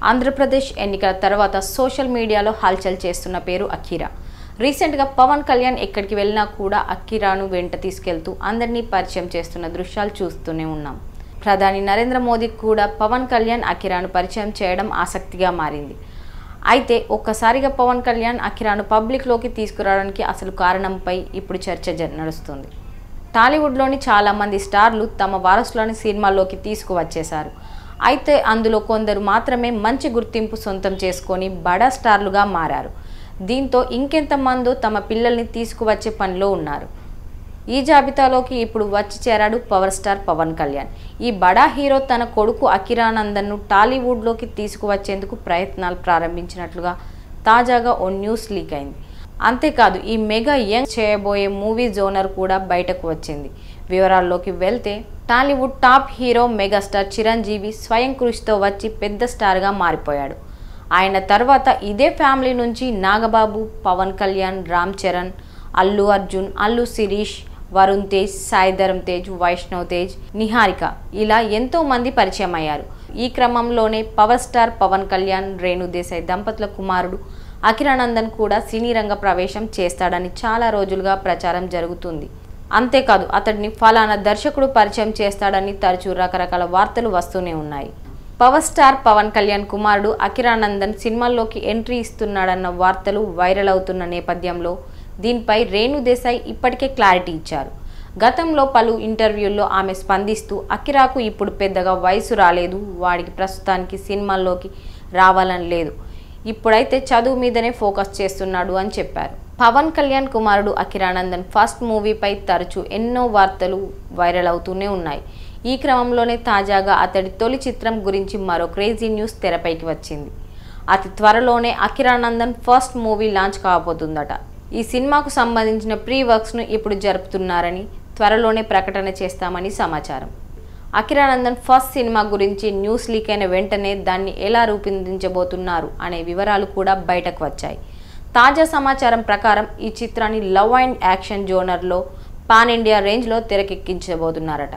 ఆంధ్రప్రదేశ్ ఎన్నికల తర్వాత సోషల్ మీడియాలో హల్చల్ చేస్తున్న పేరు అఖీరా. రీసెంట్గా పవన్ కళ్యాణ్ ఎక్కడికి వెళ్ళినా కూడా అఖీరాను వెంట తీసుకెళ్తూ అందరినీ పరిచయం చేస్తున్న దృశ్యాలు చూస్తూనే ఉన్నాం. ప్రధాని నరేంద్ర మోదీ కూడా పవన్ కళ్యాణ్ అఖీరాను పరిచయం చేయడం ఆసక్తిగా మారింది. అయితే ఒక్కసారిగా పవన్ కళ్యాణ్ అఖీరాను పబ్లిక్లోకి తీసుకురావడానికి అసలు కారణంపై ఇప్పుడు చర్చ నడుస్తుంది. టాలీవుడ్లోని చాలామంది స్టార్లు తమ వారసులను సినిమాల్లోకి తీసుకువచ్చేశారు. అయితే అందులో కొందరు మాత్రమే మంచి గుర్తింపు సొంతం చేసుకొని బడా స్టార్లుగా మారారు. దీంతో ఇంకెంతమందో తమ పిల్లల్ని తీసుకువచ్చే పనిలో ఉన్నారు. ఈ జాబితాలోకి ఇప్పుడు వచ్చి చేరాడు పవర్ స్టార్ పవన్ కళ్యాణ్. ఈ బడా హీరో తన కొడుకు అఖీరానందన్ను టాలీవుడ్లోకి తీసుకువచ్చేందుకు ప్రయత్నాలు ప్రారంభించినట్లుగా తాజాగా ఓ న్యూస్ లీక్ అయింది. అంతేకాదు ఈ మెగా యంగ్ చేయబోయే మూవీ జోనర్ కూడా బయటకు వచ్చింది. వివరాల్లోకి వెళ్తే Tollywood top hero megastar Chiranjeevi స్వయం కృషితో వచ్చి పెద్ద స్టార్గా మారిపోయాడు. ఆయన తర్వాత ఇదే ఫ్యామిలీ నుంచి నాగబాబు, పవన్ కళ్యాణ్, రామ్ చరణ్, అల్లు అర్జున్, అల్లు శిరీష్, వరుణ్ తేజ్, సాయి ధరమ్ తేజ్, వైష్ణవ్ తేజ్, నిహారిక ఇలా ఎంతో మంది పరిచయం అయ్యారు. ఈ క్రమంలోనే పవర్ స్టార్ పవన్ కళ్యాణ్, రేణు దేశాయ్ దంపతుల కుమారుడు అఖీరానందన్ కూడా సినీ రంగ ప్రవేశం చేస్తాడని చాలా రోజులుగా ప్రచారం జరుగుతుంది. అంతేకాదు అతడిని ఫలానా దర్శకుడు పరిచయం చేస్తాడని తరచూ రకరకాల వార్తలు వస్తూనే ఉన్నాయి. పవర్ స్టార్ పవన్ కళ్యాణ్ కుమారుడు అఖీరానందన్ సినిమాల్లోకి ఎంట్రీ ఇస్తున్నాడన్న వార్తలు వైరల్ అవుతున్న నేపథ్యంలో దీనిపై రేణు దేశాయ్ ఇప్పటికే క్లారిటీ ఇచ్చారు. గతంలో పలు ఇంటర్వ్యూల్లో ఆమె స్పందిస్తూ అఖీరాకు ఇప్పుడు పెద్దగా వయసు రాలేదు, వాడికి ప్రస్తుతానికి సినిమాల్లోకి రావాలని లేదు, ఇప్పుడైతే చదువు మీదనే ఫోకస్ చేస్తున్నాడు అని చెప్పారు. పవన్ కళ్యాణ్ కుమారుడు అఖీరానందన్ ఫస్ట్ మూవీపై తరచూ ఎన్నో వార్తలు వైరల్ అవుతూనే ఉన్నాయి. ఈ క్రమంలోనే తాజాగా అతడి తొలి చిత్రం గురించి మరో క్రేజీ న్యూస్ తెరపైకి వచ్చింది. అతి త్వరలోనే అఖీరానందన్ ఫస్ట్ మూవీ లాంచ్ కాబోతుందట. ఈ సినిమాకు సంబంధించిన ప్రీ వర్క్స్ను ఇప్పుడు జరుపుతున్నారని, త్వరలోనే ప్రకటన చేస్తామని సమాచారం. అఖీరానందన్ ఫస్ట్ సినిమా గురించి న్యూస్ లీక్ అయిన వెంటనే దాన్ని ఎలా రూపొందించబోతున్నారు అనే వివరాలు కూడా బయటకు వచ్చాయి. తాజా సమాచారం ప్రకారం ఈ చిత్రాన్ని లవ్ అండ్ యాక్షన్ జోనర్లో పాన్ ఇండియా రేంజ్లో తెరకెక్కించబోతున్నారట.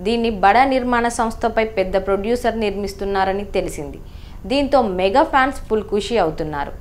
దీన్ని బడా నిర్మాణ సంస్థపై పెద్ద ప్రొడ్యూసర్ నిర్మిస్తున్నారని తెలిసింది. దీంతో మెగా ఫ్యాన్స్ ఫుల్ ఖుషి అవుతున్నారు.